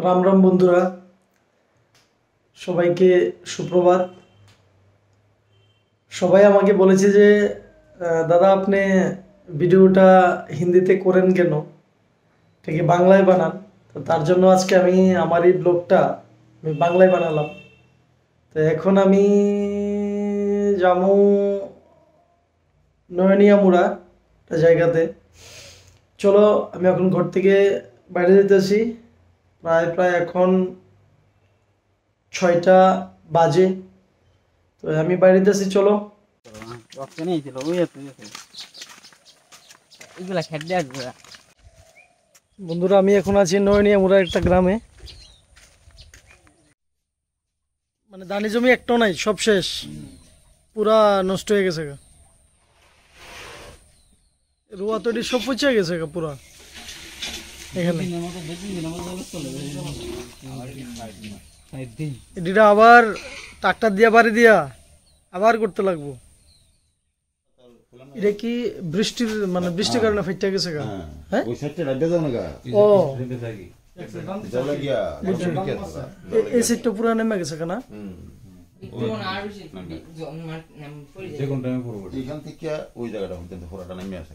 রাম রাম বন্ধুরা, সবাইকে সুপ্রভাত। সবাই আমাকে বলেছে যে দাদা আপনি ভিডিওটা হিন্দিতে করেন কেন, ঠিক বাংলায় বানান। তো তার জন্য আজকে আমি আমার এই ব্লগটা আমি বাংলায় বানালাম। তো এখন আমি যাবো নয়নিয়ামুড়া জায়গাতে। চলো আমি এখন ঘর থেকে বাইরে যেতেছি। প্রায় এখন 6টা বাজে। তো আমি বাড়িতে আছি, চলো। বন্ধুরা, আমি এখন আছি নয়নিয়ামুড়া একটা গ্রামে। মানে ধানি জমি একটাও নাই, সব শেষ, পুরা নষ্ট হয়ে গেছে। রোয়া তৈরি সব পচে গেছে পুরা। এখানে এটা আবার ট্রাক্টর দিয়া বাড়ি দিয়া আবার করতে লাগবো। এটা কি বৃষ্টির বৃষ্টির কারণে ফেটে গেছে গা? হ্যাঁ, ও এই সাইডটা পুরো নেমে গেছে কেনা। এখান থেকে ওই জায়গাটা কিন্তু পুরোটা নেমে আসে।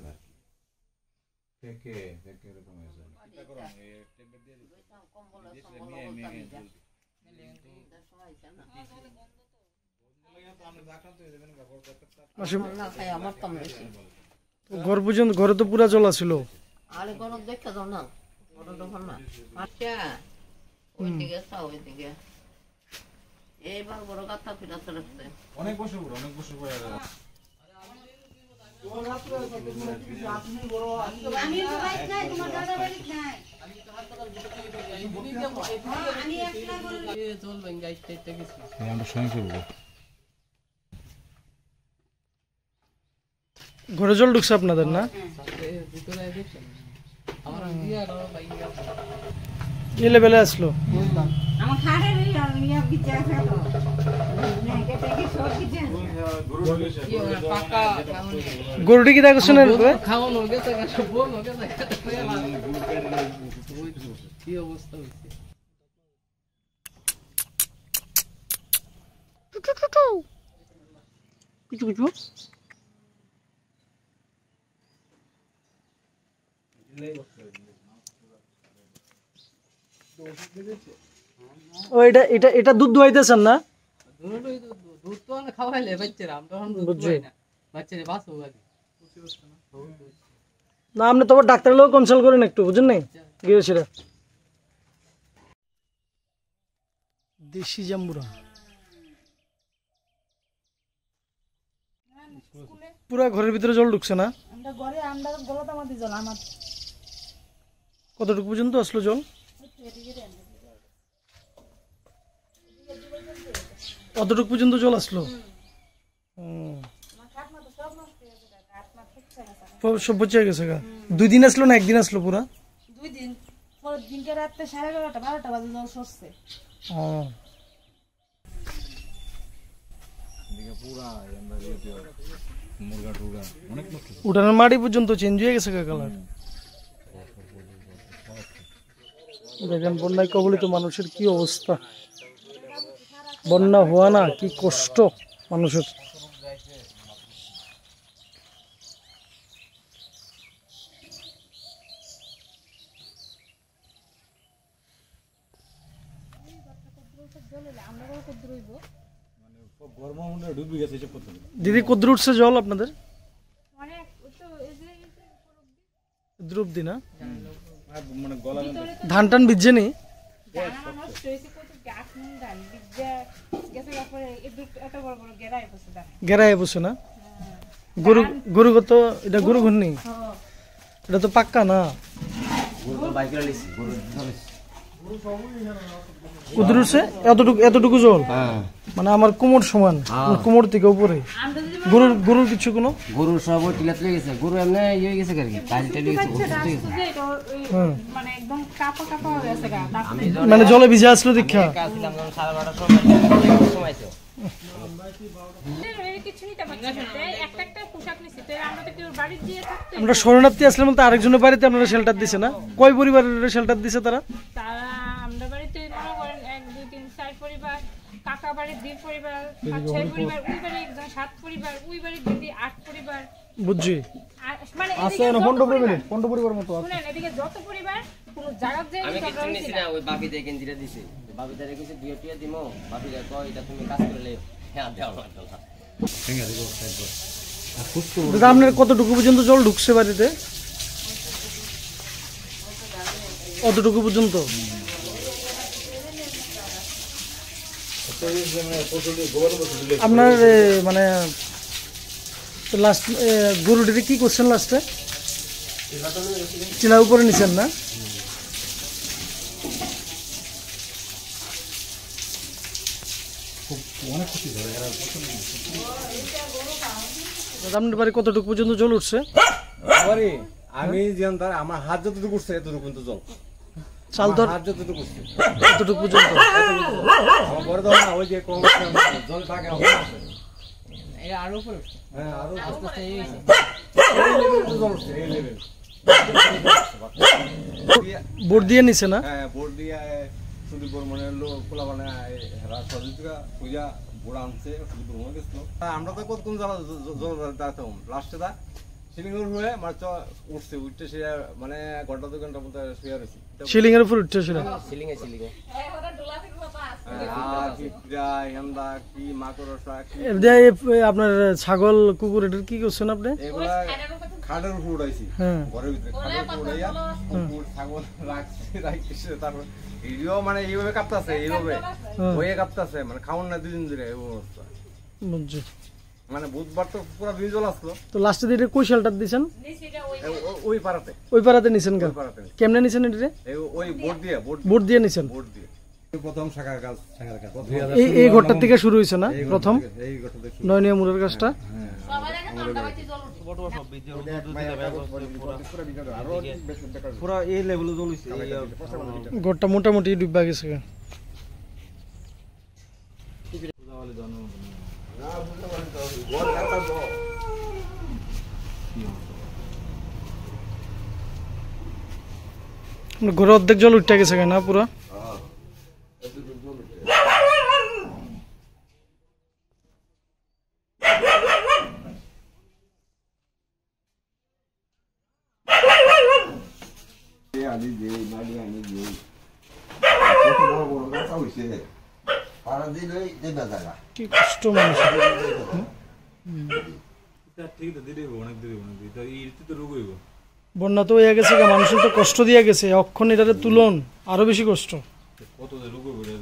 ঘর পর্যন্ত ঘরে তো পুরা জল ছিল। অনেক বছর ঘরে জল ঢুকছে আপনাদের না? কি লেভেলে আসলো? গরুটি কি দেখো শুনে ও এটা এটা এটা দুধ দোয়াইতেছেন না? দুধ তো খাওয়াইলে বাচ্চারা, আমরা দুধ দোয়াই না, বাচ্চারা বাস হোক আগে না। আপনি তবে ডাক্তারের লোক কনসাল্ট করেন একটু, বুঝেন নাই? গিয়েছিল দেশি জাম্বুরা পুরা ঘরের ভিতরে জল ঢুকছে না? কতটুকু পর্যন্ত আসলো জল? কতটুকু পর্যন্ত জল আসলো? সব পচে গেছে গা। 2 দিন আসলো না 1 দিন আসলো? পুরা 2 দিন। পরের দিনকে রাতে 11:30 12টা বাজে জল সরছে। উঠানের মাটি পর্যন্ত চেঞ্জ হয়ে গেছে কালার। দেখেন বন্যায় কবলিত মানুষের কি অবস্থা। বন্যা হওয়া না কি কষ্ট মানুষের। দিদি কদ্দুর উঠছে জল আপনাদের? দ্রুপ দি না, ধান টান ভিজছে নি? গেরায় বসে না? গরু গরু কত? এটা গরু ঘর নেই, এটা তো পাক্কা না। কদ্দুর উঠছে? এতটুকু জল, মানে আমার কোমর সমান, কোমর থেকে উপরে। গরুর কিছু কোনো? গরুর সব টিলাত লেগে গেছে, গরু এমনি ইয়ে হয়ে গেছে আর কি, কালটা লেগে গেছে, মানে একদম কাপা কাপা হয়ে গেছে গা। মানে জলে ভিজে আসলো দীক্ষা। কাছিলাম 12:30 সময় তো কিছু নিতে পারছি না, একটা পোশাক নিছি। তো আমরা তো কেউ বাড়ি দিয়ে থাকতে, আমরা শরণার্থী আসলাম, তো আরেকজনের বাড়িতে আপনারা শেল্টার দিছে না? কয় পরিবারের শেল্টার দিছে তারা? আমরা বাড়ি পরিবার, কাকা বাড়ির 2 পরিবার, 5-6 পরিবার, ওই বাড়ি একজন 7 পরিবার, ওই বাড়ির দিদি 8 পরিবার। বুঝছি। আর মানে আছে এদিকে না যত পনেরো পরিবার, পরিবার, 15 পরিবার মতো আছে। শুনেন এদিকে যত পরিবার কোন জায়গা যে আমি কিছু নিছি না, ওই বাপি দেখে দিরা দিছে। বাপি তারে কইছে 2 টিয়া দিমো, বাপি কয় এটা তুমি কাজ করলে হ্যাঁ দেওয়া লাগতো না। দাদা আপনার কতটুকু পর্যন্ত জল ঢুকছে বাড়িতে? কতটুকু পর্যন্ত? আপনার মানে লাস্ট গরুটিতে কি করছেন লাস্টে? চিনার উপরে নিছেন না? আপনার বাড়ি কতটুকু পর্যন্ত জল উঠছে? আমি জানতাম আমার হাত যতটুকু উঠছে এতটুকু কিন্তু জল, চাল ধর হাত যতটুকু উঠছে কতটুকু পর্যন্ত? আমার বড় দাও না, ওই যে কম জল থাকে এটা আরো উপরে উঠছে। হ্যাঁ আরো আস্তে আস্তে এই হয়েছে। এই লেভেল জল উঠছে, এই লেভেল। বোর্ড দিয়ে নিছে না? হ্যাঁ বোর্ড দিয়ে শুধু মনে হলো খোলা মানে হেরা সহযোগিতা পূজা বোড়া আনছে শুধু মনে গেছিল। আমরা তো কত কোন জ্বালা জল দাঁড়াতাম লাস্টে দা সিলিংয়ের হয়ে মাছ উঠছে, উঠতে সে মানে ঘন্টা 2 ঘন্টার মতো শুয়ে রয়েছে। সিলিং এর উপর উঠতেছিল। সিলিং এ আর কি প্রায় হেন্দা কি মাকড়সা কি আপনার ছাগল কুকুর এটার কি করছেন আপনি? এগুলা খাটের উপর উড়াইছি, হ্যাঁ ঘরের ভিতরে খাটের উপর উড়াইয়া কুকুর ছাগল রাখছে। তারপর এইও মানে এইভাবে কাঁপতাছে, এইভাবে হয়ে কাঁপতাছে, মানে খাওয়ান না 2 দিন ধরে এই অবস্থা। বুঝছি। মানে বুধবার তো পুরো দিন জল আসলো। তো লাস্টে দিয়ে কই শেল্টার দিছেন? ওই পাড়াতে, ওই পাড়াতে নিছেন কা? ওই পাড়াতে কেমনে নিছেন এটা? ওই বোর্ড দিয়ে বোর্ড দিয়ে নিছেন? বোর্ড দিয়ে প্রথম শাখার কাজ, শাখার কাজ এই ঘরটার থেকে শুরু হইছে না প্রথম এই ঘরটা দেখো। নয়নিয়া মুরের কাজটা? পুরো এই লেভেলে জল হইছে, ঘরটা মোটামুটি ডুববা গেছে। ঘরে অর্ধেক জল উঠে গেছে না পুরা? আনি দেই নালি আনি দেই কত বড় বড় কথা হইছে পারা দিলেই দেবা জায়গা কি কষ্ট মানুষ। বন্যা তো হয়ে গেছে, মানুষের তো কষ্ট দিয়ে গেছে, অক্ষণ এটারে তুলন আরো বেশি কষ্ট। কত রোগ হইবে